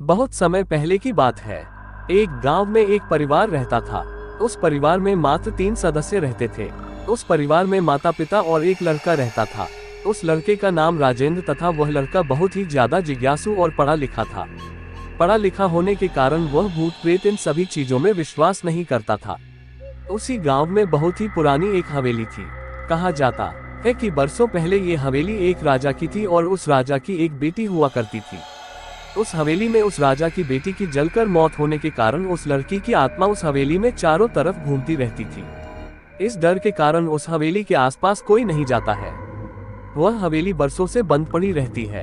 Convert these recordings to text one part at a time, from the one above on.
बहुत समय पहले की बात है। एक गांव में एक परिवार रहता था। उस परिवार में मात्र 3 सदस्य रहते थे। उस परिवार में माता पिता और एक लड़का रहता था। उस लड़के का नाम राजेंद्र तथा वह लड़का बहुत ही ज्यादा जिज्ञासु और पढ़ा लिखा था। पढ़ा लिखा होने के कारण वह भूत प्रेत इन सभी चीजों में विश्वास नहीं करता था। उसी गांव में बहुत ही पुरानी एक हवेली थी। कहा जाता है कि बरसों पहले ये हवेली एक राजा की थी और उस राजा की एक बेटी हुआ करती थी। उस हवेली में उस राजा की बेटी की जलकर मौत होने के कारण उस लड़की की आत्मा उस हवेली में चारों तरफ घूमती रहती थी। इस डर के कारण उस हवेली के आसपास कोई नहीं जाता है। वह हवेली बरसों से बंद पड़ी रहती है।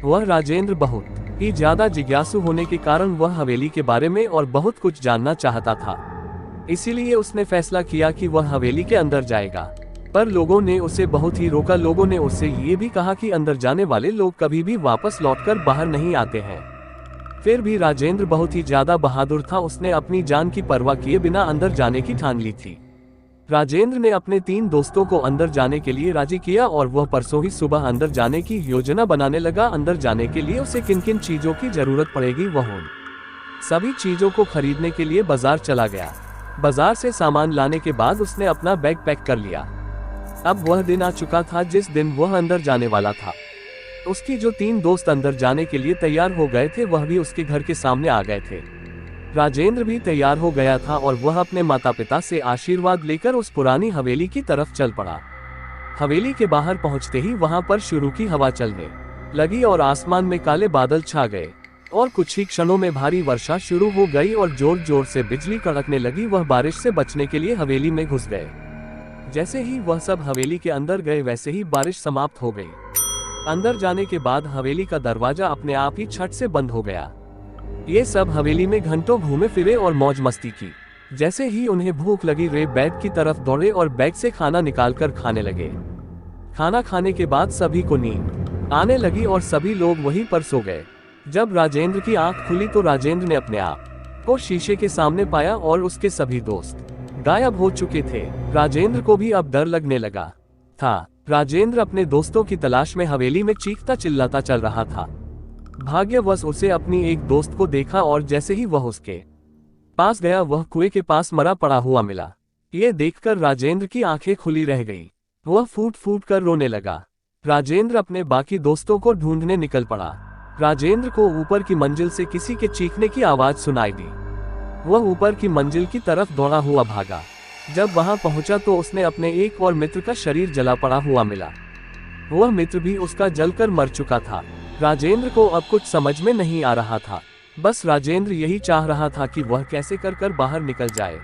वह राजेंद्र बहुत ही ज्यादा जिज्ञासु होने के कारण वह हवेली के बारे में और बहुत कुछ जानना चाहता था। इसीलिए उसने फैसला किया कि वह हवेली के अंदर जाएगा, पर लोगों ने उसे बहुत ही रोका। लोगों ने उससे ये भी कहा कि अंदर जाने वाले लोग कभी भी वापस लौटकर बाहर नहीं आते हैं। फिर भी राजेंद्र बहुत ही ज्यादा बहादुर था। उसने अपनी जान की परवाह किए बिना अंदर जाने की ठान ली थी। राजेंद्र ने अपने 3 दोस्तों को अंदर जाने के लिए राजी किया और वह परसों ही सुबह अंदर जाने की योजना बनाने लगा। अंदर जाने के लिए उसे किन किन चीजों की जरूरत पड़ेगी वह उन सभी चीजों को खरीदने के लिए बाजार चला गया। बाजार से सामान लाने के बाद उसने अपना बैग पैक कर लिया। अब वह दिन आ चुका था जिस दिन वह अंदर जाने वाला था। उसकी जो 3 दोस्त अंदर जाने के लिए तैयार हो गए थे वह भी उसके घर के सामने आ गए थे। राजेंद्र भी तैयार हो गया था और वह अपने माता पिता से आशीर्वाद लेकर उस पुरानी हवेली की तरफ चल पड़ा। हवेली के बाहर पहुंचते ही वहां पर शुरू की हवा चलने लगी और आसमान में काले बादल छा गए और कुछ ही क्षणों में भारी वर्षा शुरू हो गई और जोर जोर से बिजली कड़कने लगी। वह बारिश से बचने के लिए हवेली में घुस गए। जैसे ही वह सब हवेली के अंदर गए वैसे ही बारिश समाप्त हो गई। अंदर जाने के बाद हवेली का दरवाजा अपने आप ही छट से बंद हो गया। ये सब हवेली में घंटों घूमे फिरे और मौज मस्ती की। जैसे ही उन्हें भूख लगी वे बैग की तरफ दौड़े और बैग से खाना निकालकर खाने लगे। खाना खाने के बाद सभी को नींद आने लगी और सभी लोग वहीं पर सो गए। जब राजेंद्र की आंख खुली तो राजेंद्र ने अपने आप को शीशे के सामने पाया और उसके सभी दोस्त गायब हो चुके थे। राजेंद्र को भी अब डर लगने लगा था। राजेंद्र अपने दोस्तों की तलाश में हवेली में चीखता चिल्लाता चल रहा था। भाग्यवश उसे अपनी एक दोस्त को देखा और जैसे ही वह उसके पास गया वह कुएं के पास मरा पड़ा हुआ मिला। ये देखकर राजेंद्र की आंखें खुली रह गई। वह फूट फूट कर रोने लगा। राजेंद्र अपने बाकी दोस्तों को ढूंढने निकल पड़ा। राजेंद्र को ऊपर की मंजिल से किसी के चीखने की आवाज सुनाई दी। वह ऊपर की मंजिल की तरफ दौड़ा हुआ भागा। जब वहां पहुंचा तो उसने अपने एक और मित्र का शरीर जला पड़ा हुआ मिला। वह मित्र भी उसका जलकर मर चुका था। राजेंद्र को अब कुछ समझ में नहीं आ रहा था। बस राजेंद्र यही चाह रहा था कि वह कैसे कर बाहर निकल जाए,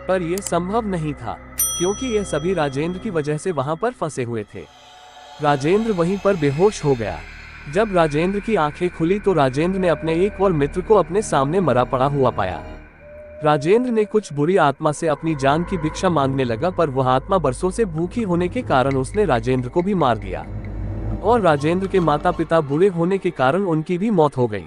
पर यह संभव नहीं था क्योंकि यह सभी राजेंद्र की वजह से वहां पर फंसे हुए थे। राजेंद्र वहीं पर बेहोश हो गया। जब राजेंद्र की आंखें खुली तो राजेंद्र ने अपने एक और मित्र को अपने सामने मरा पड़ा हुआ पाया। राजेंद्र ने कुछ बुरी आत्मा से अपनी जान की भिक्षा मांगने लगा, पर वह आत्मा बरसों से भूखी होने के कारण उसने राजेंद्र को भी मार दिया और राजेंद्र के माता पिता बुरे होने के कारण उनकी भी मौत हो गई।